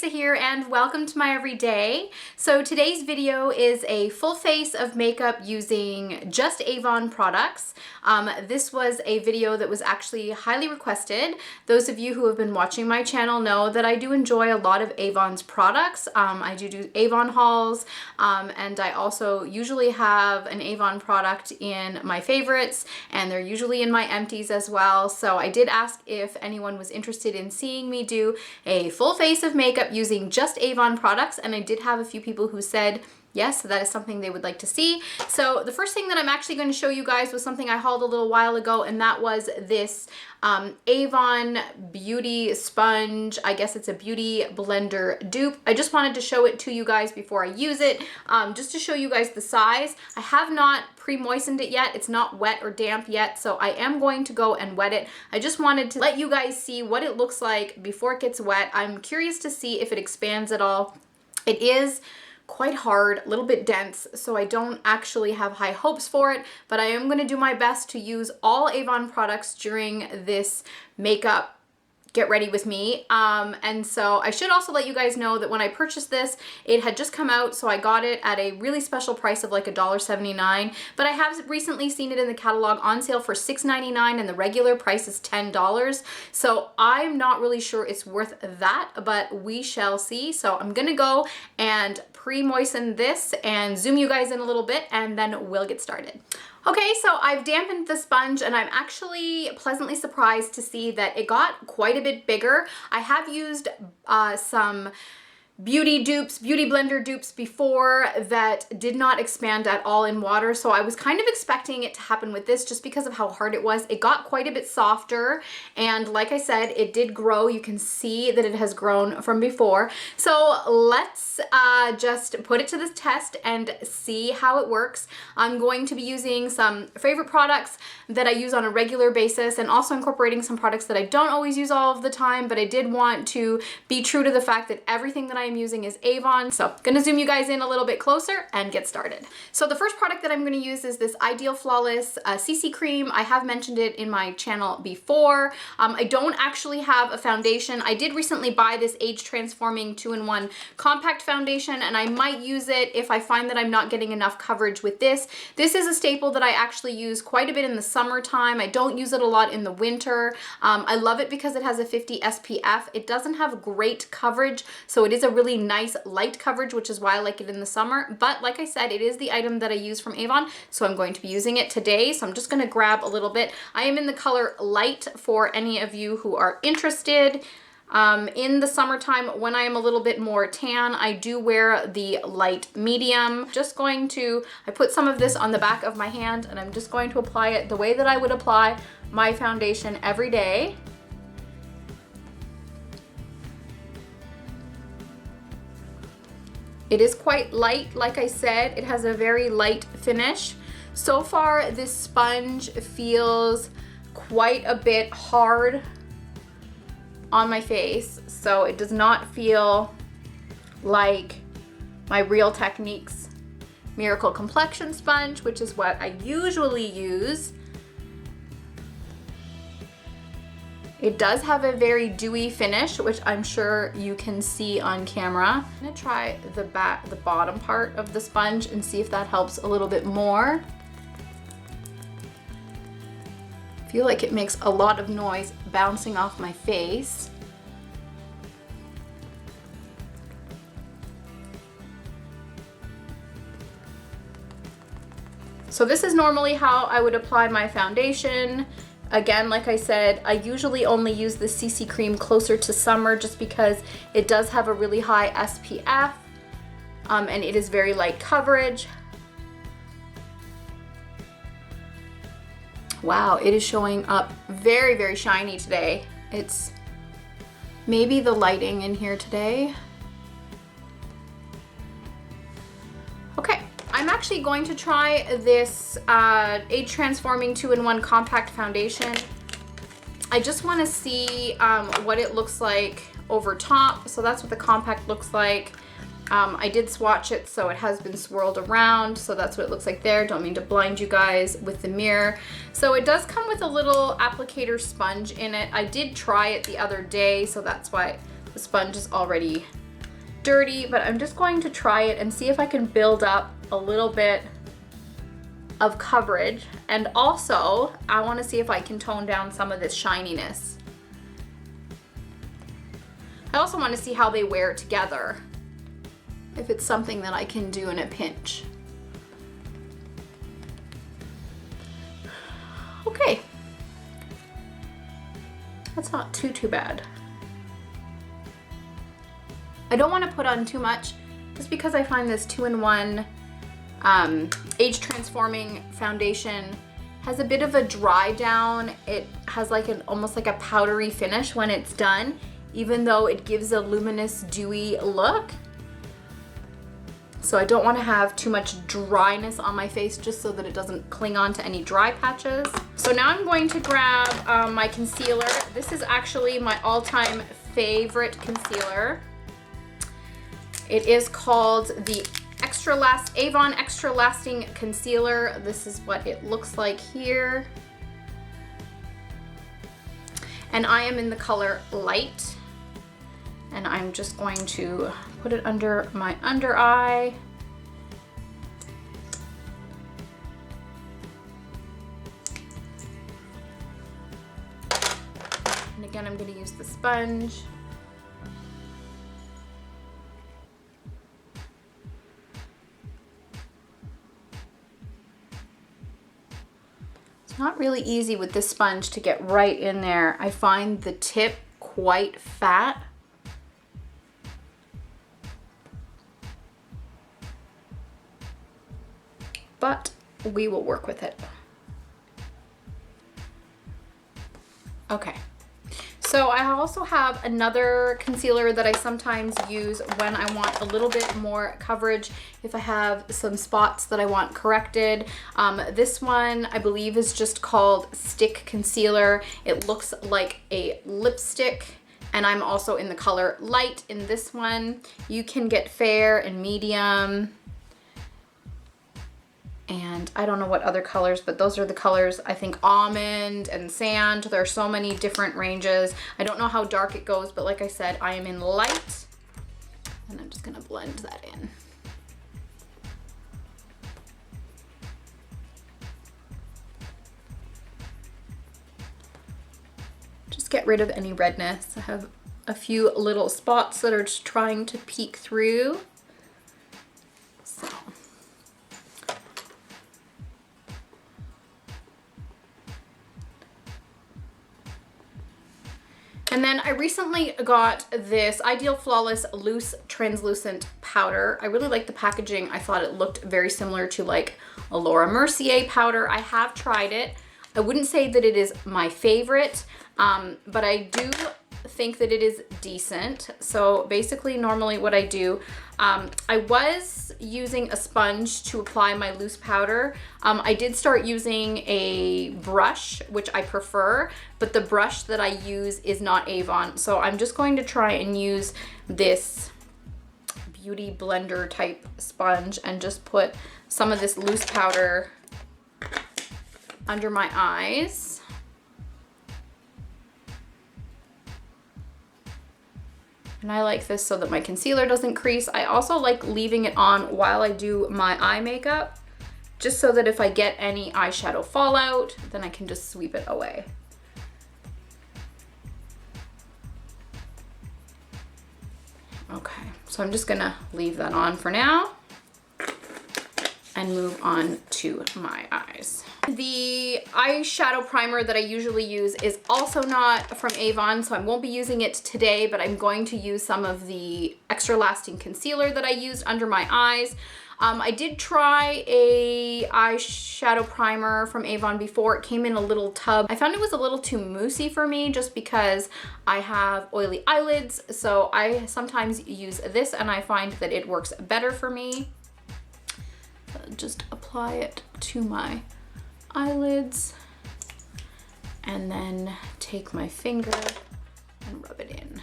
Lisa here and welcome to my everyday. So today's video is a full face of makeup using just Avon products. This was a video that was actually highly requested. Those of you who have been watching my channel know that I do enjoy a lot of Avon's products. I do Avon hauls, and I also usually have an Avon product in my favorites, and they're usually in my empties as well. So I did ask if anyone was interested in seeing me do a full face of makeup using just Avon products, and I did have a few people who said yes, that is something they would like to see. So the first thing that I'm actually going to show you guys was something I hauled a little while ago, and that was this Avon Beauty Sponge. I guess it's a beauty blender dupe. I just wanted to show it to you guys before I use it, just to show you guys the size. I have not pre-moistened it yet. It's not wet or damp yet, so I am going to go and wet it. I just wanted to let you guys see what it looks like before it gets wet. I'm curious to see if it expands at all. It is quite hard, a little bit dense, so I don't actually have high hopes for it, but I am going to do my best to use all Avon products during this makeup get ready with me. And so I should also let you guys know that when I purchased this, it had just come out, so I got it at a really special price of like $1.79, but I have recently seen it in the catalog on sale for $6.99 and the regular price is $10. So I'm not really sure it's worth that, but we shall see. So I'm gonna go and pre-moisten this and zoom you guys in a little bit, and then we'll get started. Okay, so I've dampened the sponge and I'm actually pleasantly surprised to see that it got quite a bit bigger. I have used some beauty blender dupes before that did not expand at all in water, so I was kind of expecting it to happen with this just because of how hard it was. It got quite a bit softer, and like I said, it did grow. You can see that it has grown from before. So let's just put it to this test and see how it works. I'm going to be using some favorite products that I use on a regular basis, and also incorporating some products that I don't always use all of the time, but I did want to be true to the fact that everything that I am using is Avon. So I'm gonna zoom you guys in a little bit closer and get started. So the first product that I'm gonna use is this Ideal Flawless CC cream. I have mentioned it in my channel before. I don't actually have a foundation. I did recently buy this age transforming 2-in-1 compact foundation, and I might use it if I find that I'm not getting enough coverage with this. This is a staple that I actually use quite a bit in the summertime. I don't use it a lot in the winter. I love it because it has a 50 SPF. It doesn't have great coverage, so it is a really nice light coverage, which is why I like it in the summer. But like I said, it is the item that I use from Avon, so I'm going to be using it today. So I'm just gonna grab a little bit. I am in the color light for any of you who are interested. In the summertime, when I am a little bit more tan, I do wear the light medium. I put some of this on the back of my hand, and I'm just going to apply it the way that I would apply my foundation every day. It is quite light, like I said. It has a very light finish. So far, this sponge feels quite a bit hard on my face, so it does not feel like my Real Techniques Miracle Complexion Sponge, which is what I usually use. It does have a very dewy finish, which I'm sure you can see on camera. I'm gonna try the bottom part of the sponge and see if that helps a little bit more. I feel like it makes a lot of noise bouncing off my face. So this is normally how I would apply my foundation. Again, like I said, I usually only use the CC cream closer to summer just because it does have a really high SPF, and it is very light coverage. Wow, it is showing up very, very shiny today. It's maybe the lighting in here today. Okay. I'm actually going to try this Age Transforming 2-in-1 Compact Foundation. I just want to see what it looks like over top. So that's what the compact looks like. I did swatch it, so it has been swirled around, so that's what it looks like there. Don't mean to blind you guys with the mirror. So it does come with a little applicator sponge in it. I did try it the other day, so that's why the sponge is already dirty, but I'm just going to try it and see if I can build up a little bit of coverage. And also, I want to see if I can tone down some of this shininess. I also want to see how they wear together, if it's something that I can do in a pinch. Okay. That's not too bad. I don't want to put on too much just because I find this 2-in-1 age transforming foundation has a bit of a dry down. It has like almost like a powdery finish when it's done, even though it gives a luminous dewy look. So I don't want to have too much dryness on my face just so that it doesn't cling on to any dry patches. So now I'm going to grab my concealer. This is actually my all-time favorite concealer. It is called the Avon Extra Lasting Concealer. This is what it looks like here. And I am in the color Light. And I'm just going to put it under my under eye. And again, I'm going to use the sponge. It's not really easy with this sponge to get right in there. I find the tip quite fat. But we will work with it. Okay. So I also have another concealer that I sometimes use when I want a little bit more coverage, if I have some spots that I want corrected. This one I believe is just called Stick Concealer. It looks like a lipstick, and I'm also in the color Light in this one. You can get fair and medium. And I don't know what other colors, but those are the colors. I think almond and sand. There are so many different ranges. I don't know how dark it goes, but like I said, I am in Light. And I'm just gonna blend that in. Just get rid of any redness. I have a few little spots that are just trying to peek through. So. And then I recently got this Ideal Flawless Loose Translucent Powder. I really like the packaging. I thought it looked very similar to like a Laura Mercier powder. I have tried it. I wouldn't say that it is my favorite, but I do think that it is decent. So basically normally what I do, I was using a sponge to apply my loose powder. I did start using a brush, which I prefer, but the brush that I use is not Avon. So I'm just going to try and use this beauty blender type sponge and just put some of this loose powder under my eyes. And I like this so that my concealer doesn't crease. I also like leaving it on while I do my eye makeup, just so that if I get any eyeshadow fallout, then I can just sweep it away. Okay, so I'm just gonna leave that on for now and move on to my eyes. The eyeshadow primer that I usually use is also not from Avon, so I won't be using it today, but I'm going to use some of the Extra Lasting Concealer that I used under my eyes. I did try a eyeshadow primer from Avon before. It came in a little tub. I found it was a little too moussey for me just because I have oily eyelids, so I sometimes use this and I find that it works better for me. Just apply it to my eyelids and then take my finger and rub it in.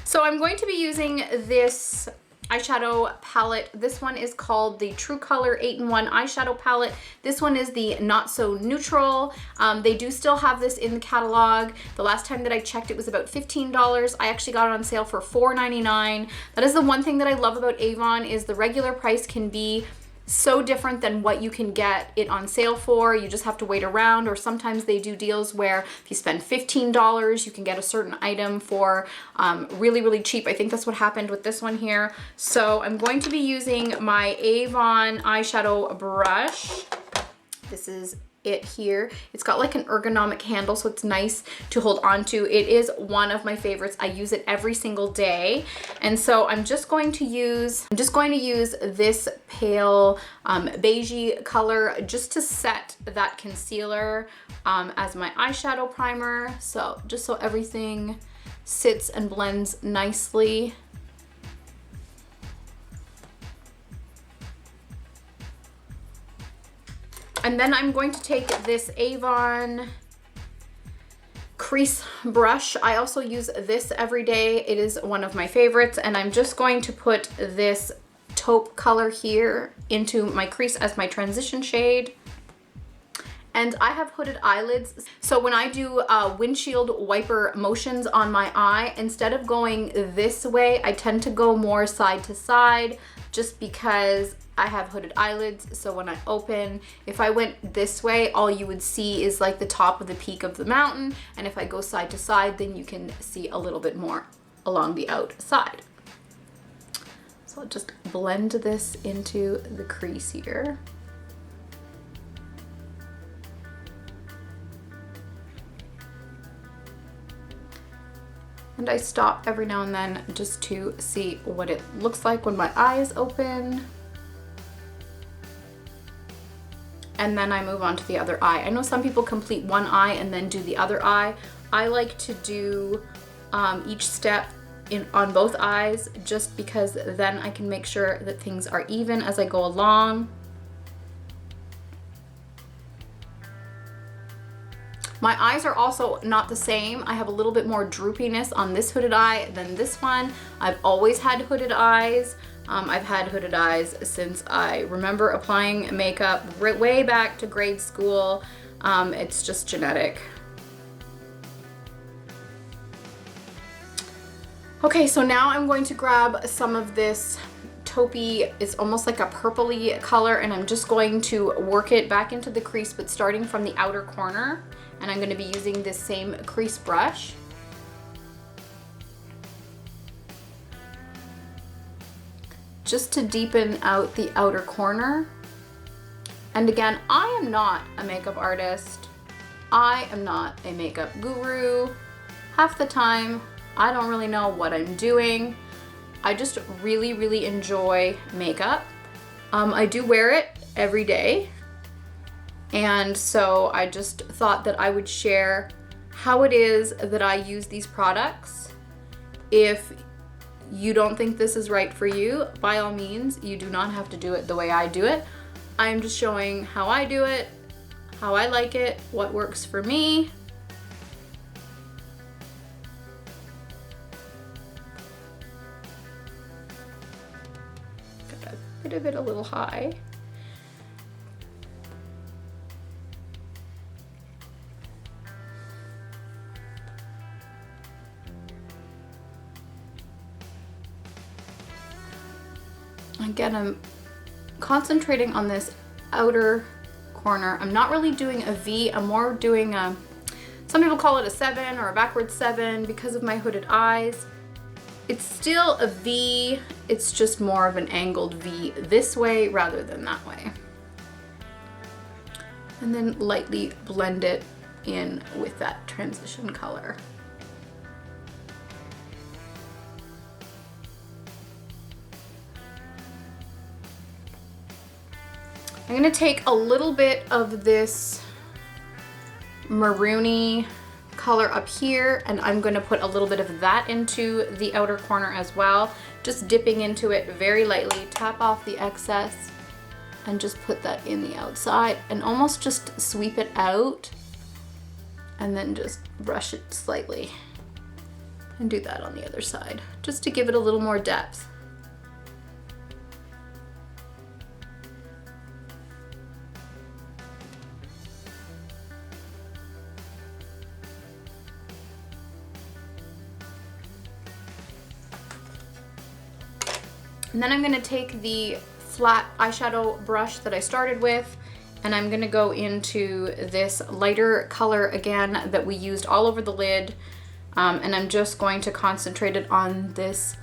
So I'm going to be using this eyeshadow palette. This one is called the True Color 8-in-1 eyeshadow palette. This one is the Not So Neutral. They do still have this in the catalog. The last time that I checked, it was about $15. I actually got it on sale for $4.99. That is the one thing that I love about Avon, is the regular price can be so different than what you can get it on sale for. You just have to wait around, or sometimes they do deals where if you spend $15, you can get a certain item for really, really cheap. I think that's what happened with this one here. So I'm going to be using my Avon eyeshadow brush. This is it here. It's got like an ergonomic handle, so it's nice to hold on to. It is one of my favorites. I use it every single day. And so I'm just going to use this pale beigey color just to set that concealer as my eyeshadow primer. So just so everything sits and blends nicely. And then I'm going to take this Avon crease brush. I also use this every day. It is one of my favorites. And I'm just going to put this taupe color here into my crease as my transition shade. And I have hooded eyelids. So when I do windshield wiper motions on my eye, instead of going this way, I tend to go more side to side, just because I have hooded eyelids. So when I open, if I went this way, all you would see is like the top of the peak of the mountain. And if I go side to side, then you can see a little bit more along the outside. So I'll just blend this into the crease here. And I stop every now and then just to see what it looks like when my eyes open. And then I move on to the other eye. I know some people complete one eye and then do the other eye. I like to do each step on both eyes, just because then I can make sure that things are even as I go along. My eyes are also not the same. I have a little bit more droopiness on this hooded eye than this one. I've always had hooded eyes. I've had hooded eyes since I remember applying makeup way back to grade school. It's just genetic. Okay, so now I'm going to grab some of this taupey, it's almost like a purpley color, and I'm just going to work it back into the crease, but starting from the outer corner. And I'm going to be using this same crease brush. Just to deepen out the outer corner. And again, I am not a makeup artist. I am not a makeup guru. Half the time, I don't really know what I'm doing. I just really, really enjoy makeup. I do wear it every day. And so I just thought that I would share how it is that I use these products. If you don't think this is right for you, by all means, you do not have to do it the way I do it. I'm just showing how I do it, how I like it, what works for me. Got a bit of it a little high. Again, I'm concentrating on this outer corner. I'm not really doing a V, I'm more doing a, some people call it a 7 or a backwards 7 because of my hooded eyes. It's still a V, it's just more of an angled V this way rather than that way. And then lightly blend it in with that transition color. I'm gonna take a little bit of this maroony color up here, and I'm gonna put a little bit of that into the outer corner as well. Just dipping into it very lightly, tap off the excess, and just put that in the outside, and almost just sweep it out, and then just brush it slightly. And do that on the other side, just to give it a little more depth. And then I'm gonna take the flat eyeshadow brush that I started with, and I'm gonna go into this lighter color again that we used all over the lid. And I'm just going to concentrate it on this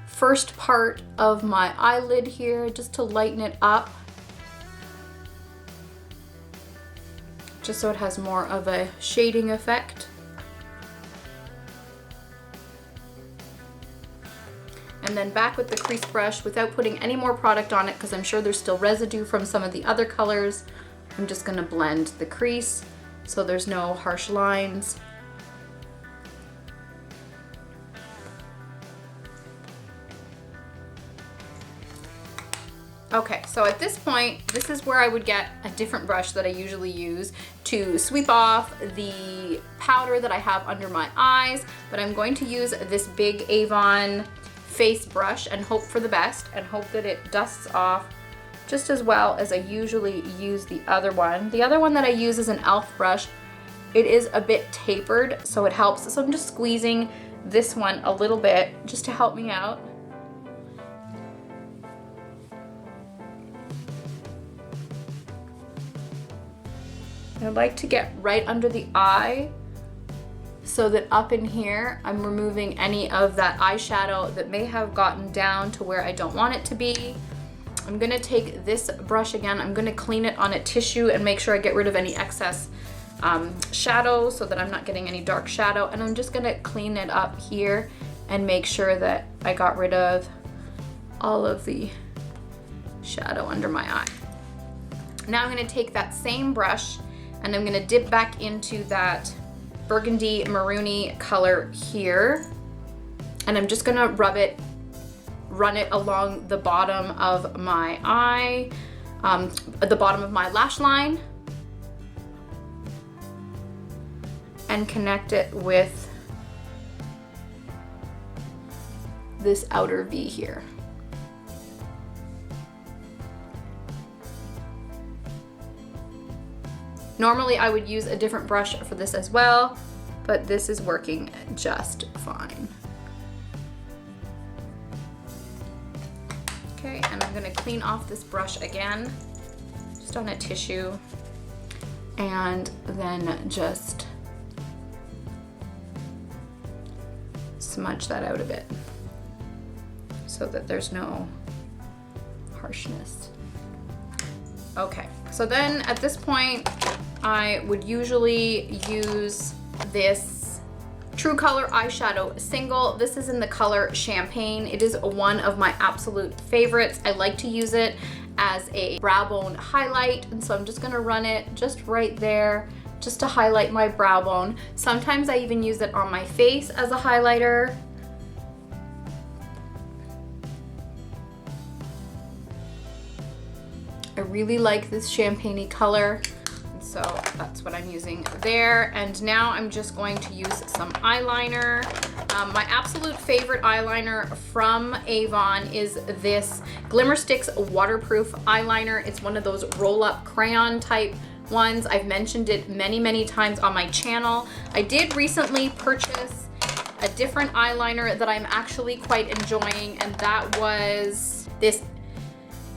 first part of my eyelid here, just to lighten it up. Just so it has more of a shading effect. And then back with the crease brush without putting any more product on it, because I'm sure there's still residue from some of the other colors. I'm just gonna blend the crease so there's no harsh lines. Okay, so at this point, this is where I would get a different brush that I usually use to sweep off the powder that I have under my eyes, but I'm going to use this big Avon face brush and hope for the best and hope that it dusts off just as well as I usually use the other one. The other one that I use is an e.l.f. brush. It is a bit tapered, so it helps. So I'm just squeezing this one a little bit just to help me out. I like to get right under the eye so that up in here, I'm removing any of that eyeshadow that may have gotten down to where I don't want it to be. I'm gonna take this brush again, I'm gonna clean it on a tissue and make sure I get rid of any excess shadow so that I'm not getting any dark shadow. And I'm just gonna clean it up here and make sure that I got rid of all of the shadow under my eye. Now I'm gonna take that same brush and I'm gonna dip back into that burgundy maroony color here. And I'm just gonna run it along the bottom of my eye, at the bottom of my lash line, and connect it with this outer V here. Normally I would use a different brush for this as well, but this is working just fine. Okay, and I'm gonna clean off this brush again, just on a tissue, and then just smudge that out a bit so that there's no harshness. Okay, so then at this point, I would usually use this True Color eyeshadow single. This is in the color Champagne. It is one of my absolute favorites. I like to use it as a brow bone highlight, and so I'm just gonna run it just right there, just to highlight my brow bone. Sometimes I even use it on my face as a highlighter. I really like this champagne-y color, so that's what I'm using there. And now I'm just going to use some eyeliner. My absolute favorite eyeliner from Avon is this Glimmersticks waterproof eyeliner. It's one of those roll-up crayon type ones. I've mentioned it many, many times on my channel. I did recently purchase a different eyeliner that I'm actually quite enjoying, and that was this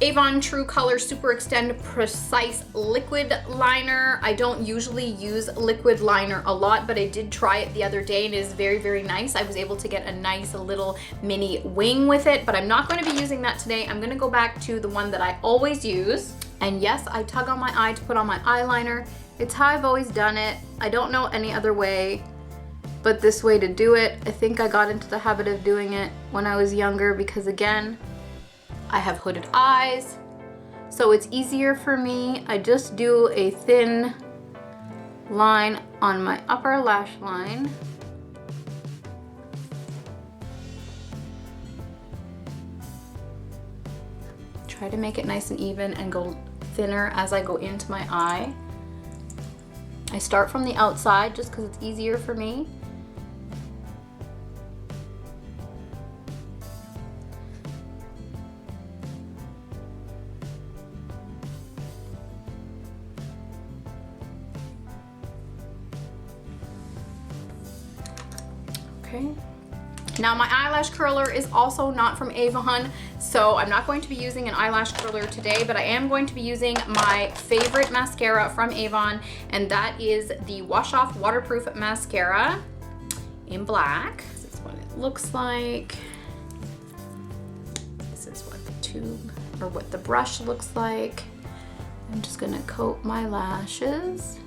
Avon True Color Super Extend Precise Liquid Liner. I don't usually use liquid liner a lot, but I did try it the other day and it is very, very nice. I was able to get a nice little mini wing with it, but I'm not going to be using that today. I'm going to go back to the one that I always use. And yes, I tug on my eye to put on my eyeliner. It's how I've always done it. I don't know any other way but this way to do it. I think I got into the habit of doing it when I was younger because, again, I have hooded eyes, so it's easier for me. I just do a thin line on my upper lash line. Try to make it nice and even and go thinner as I go into my eye. I start from the outside just because it's easier for me. Okay, Now my eyelash curler is also not from Avon, so I'm not going to be using an eyelash curler today, but I am going to be using my favorite mascara from Avon, and that is the Wash Off Waterproof Mascara in black. This is what it looks like. This is what the tube, or what the brush looks like. I'm just gonna coat my lashes.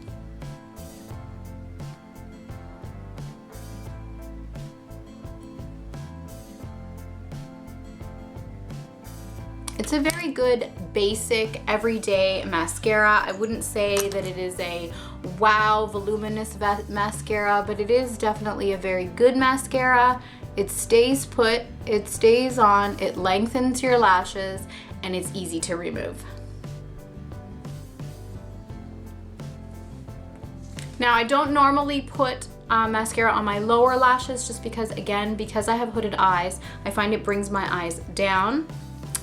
It's a very good, basic, everyday mascara. I wouldn't say that it is a wow, voluminous mascara, but it is definitely a very good mascara. It stays put, it stays on, it lengthens your lashes, and it's easy to remove. Now, I don't normally put mascara on my lower lashes just because, again, because I have hooded eyes, I find it brings my eyes down.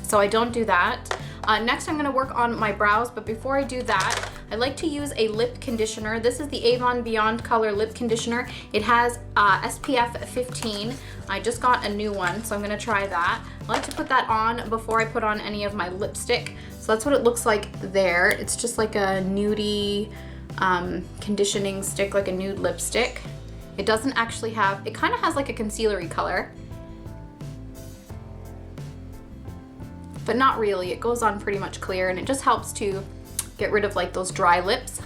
So I don't do that. Next, I'm gonna work on my brows, but before I do that, I like to use a lip conditioner. This is the Avon Beyond Color Lip Conditioner. It has SPF 15. I just got a new one, so I'm gonna try that. I like to put that on before I put on any of my lipstick. So that's what it looks like there. It's just like a nudie conditioning stick, like a nude lipstick. It doesn't actually have, it kind of has like a concealery color, but not really. It goes on pretty much clear, and it just helps to get rid of like those dry lips.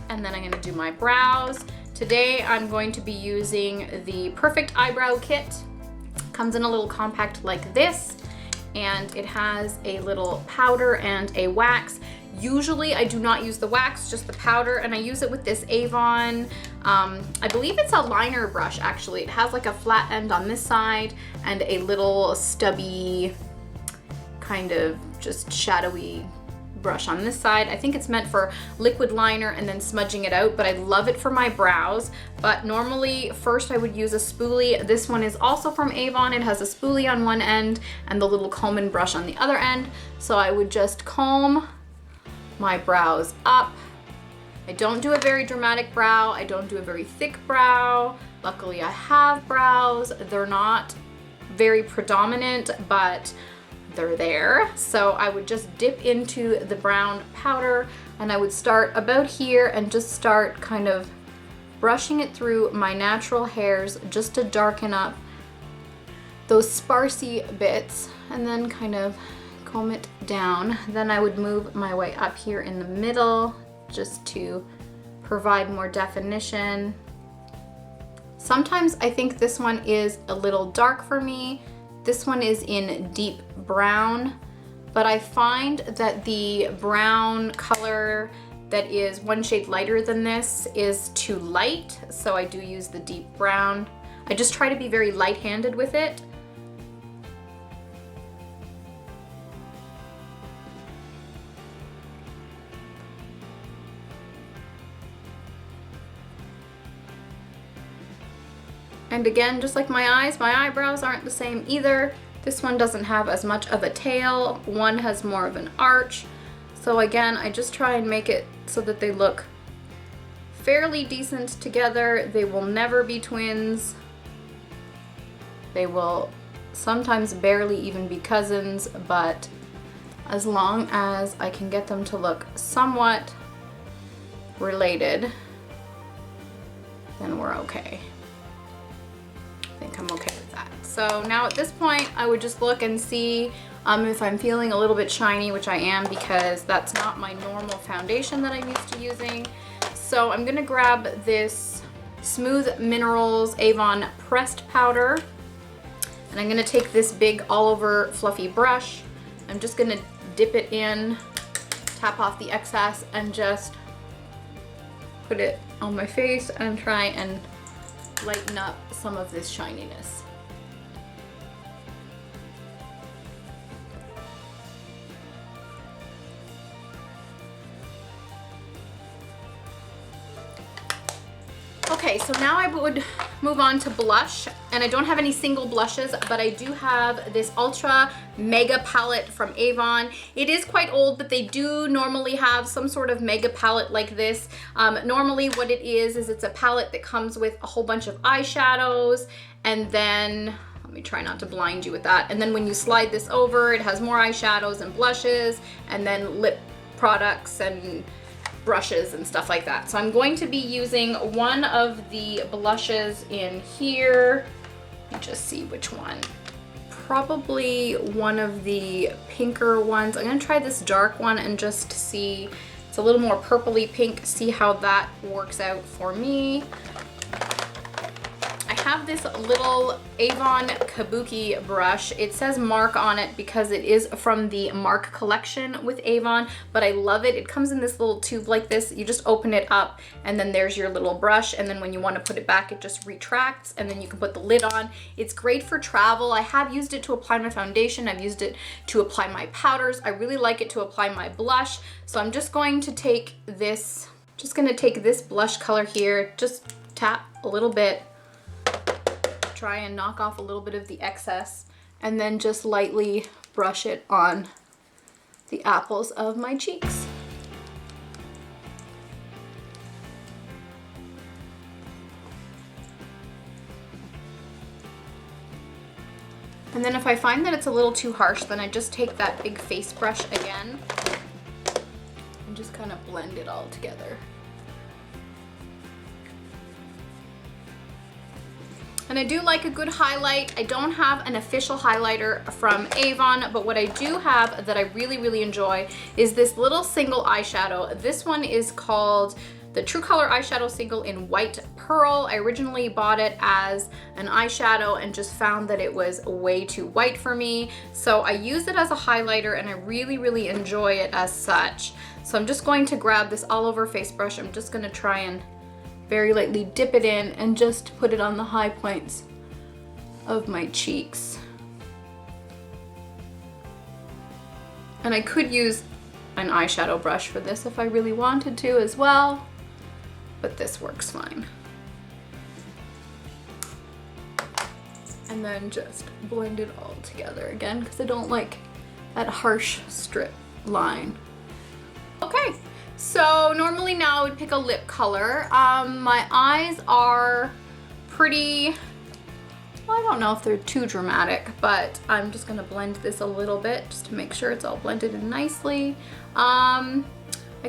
And then I'm gonna do my brows. Today I'm going to be using the Perfect Eyebrow Kit. Comes in a little compact like this, and it has a little powder and a wax. Usually I do not use the wax, just the powder, and I use it with this Avon, I believe it's a liner brush actually. It has like a flat end on this side and a little stubby, kind of just shadowy brush on this side. I think it's meant for liquid liner and then smudging it out, but I love it for my brows. But normally first I would use a spoolie. This one is also from Avon. It has a spoolie on one end and the little comb and brush on the other end. So I would just comb my brows up. I don't do a very dramatic brow. I don't do a very thick brow. Luckily I have brows. They're not very predominant, but they're there. So I would just dip into the brown powder, and I would start about here and just start kind of brushing it through my natural hairs just to darken up those sparsy bits, and then kind of comb it down. Then I would move my way up here in the middle just to provide more definition. Sometimes I think this one is a little dark for me. This one is in deep brown, but I find that the brown color that is one shade lighter than this is too light, so I do use the deep brown. I just try to be very light-handed with it. And again, just like my eyes, my eyebrows aren't the same either. This one doesn't have as much of a tail. One has more of an arch. So again, I just try and make it so that they look fairly decent together. They will never be twins. They will sometimes barely even be cousins, but as long as I can get them to look somewhat related, then we're okay. I think I'm okay with that. So now at this point, I would just look and see if I'm feeling a little bit shiny, which I am because that's not my normal foundation that I'm used to using. So I'm gonna grab this Smooth Minerals Avon Pressed Powder, and I'm gonna take this big all over fluffy brush. I'm just gonna dip it in, tap off the excess, and just put it on my face and try and lighten up some of this shininess. Okay, so now I would move on to blush, and I don't have any single blushes, but I do have this Ultra Mega palette from Avon. It is quite old, but they do normally have some sort of mega palette like this. Normally what it is it's a palette that comes with a whole bunch of eyeshadows, and then, let me try not to blind you with that, and then when you slide this over, it has more eyeshadows and blushes, and then lip products and brushes and stuff like that. So I'm going to be using one of the blushes in here. Let me just see which one. Probably one of the pinker ones. I'm gonna try this dark one and just see. It's a little more purpley pink. See how that works out for me. I have this little Avon Kabuki brush. It says Mark on it because it is from the Mark collection with Avon, but I love it. It comes in this little tube like this. You just open it up and then there's your little brush, and then when you want to put it back, it just retracts and then you can put the lid on. It's great for travel. I have used it to apply my foundation. I've used it to apply my powders. I really like it to apply my blush. So I'm just going to take this, blush color here, just tap a little bit, try and knock off a little bit of the excess, and then just lightly brush it on the apples of my cheeks. And then if I find that it's a little too harsh, then I just take that big face brush again and just kind of blend it all together. And I do like a good highlight. I don't have an official highlighter from Avon, but what I do have that I really, really enjoy is this little single eyeshadow. This one is called the True Color Eyeshadow Single in White Pearl. I originally bought it as an eyeshadow and just found that it was way too white for me. So I use it as a highlighter and I really, really enjoy it as such. So I'm just going to grab this all over face brush. I'm just gonna try and very lightly dip it in and just put it on the high points of my cheeks. And I could use an eyeshadow brush for this if I really wanted to as well, but this works fine. And then just blend it all together again because I don't like that harsh strip line. Okay. So normally now I would pick a lip color. My eyes are pretty, well, I don't know if they're too dramatic, but I'm just gonna blend this a little bit just to make sure it's all blended in nicely. I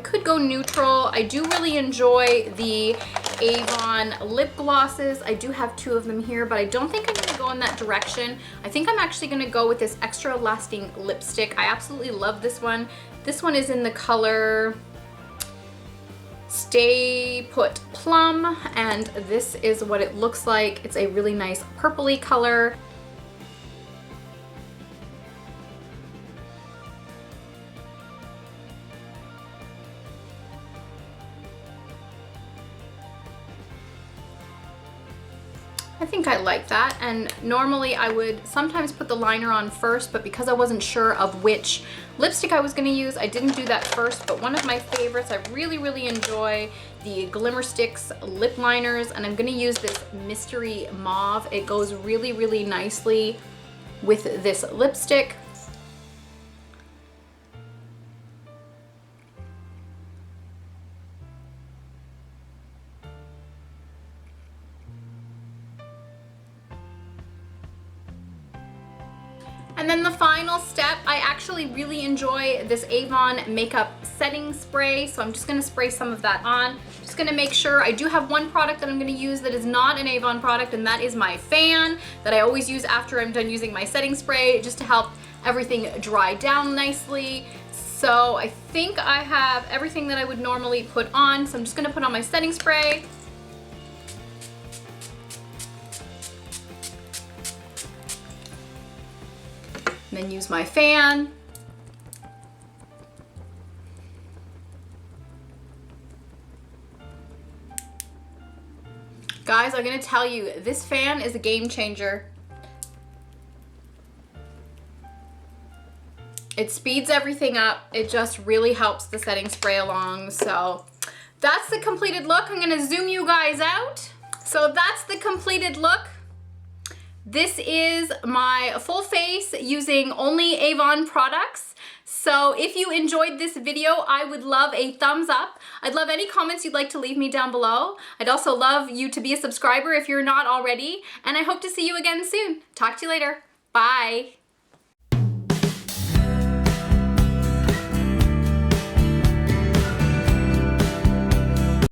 could go neutral. I do really enjoy the Avon lip glosses. I do have two of them here, but I don't think I'm gonna go in that direction. I think I'm actually gonna go with this Extra Lasting lipstick. I absolutely love this one. This one is in the color Stay Put Plum, and this is what it looks like. It's a really nice purpley color. I think I like that, and normally I would sometimes put the liner on first, but because I wasn't sure of which lipstick I was going to use, I didn't do that first. But one of my favorites, I really, really enjoy the Glimmersticks lip liners, and I'm going to use this Mystery Mauve. It goes really, really nicely with this lipstick. And then the final step, I actually really enjoy this Avon makeup setting spray, so I'm just gonna spray some of that on. Just gonna make sure, I do have one product that I'm gonna use that is not an Avon product, and that is my fan that I always use after I'm done using my setting spray, just to help everything dry down nicely. So I think I have everything that I would normally put on, so I'm just gonna put on my setting spray. And then use my fan. Guys, I'm gonna tell you, this fan is a game changer. It speeds everything up. It just really helps the setting spray along. So that's the completed look. I'm gonna zoom you guys out. So that's the completed look. This is my full face using only Avon products. So if you enjoyed this video, I would love a thumbs up. I'd love any comments you'd like to leave me down below. I'd also love you to be a subscriber if you're not already, and I hope to see you again soon. Talk to you later. Bye.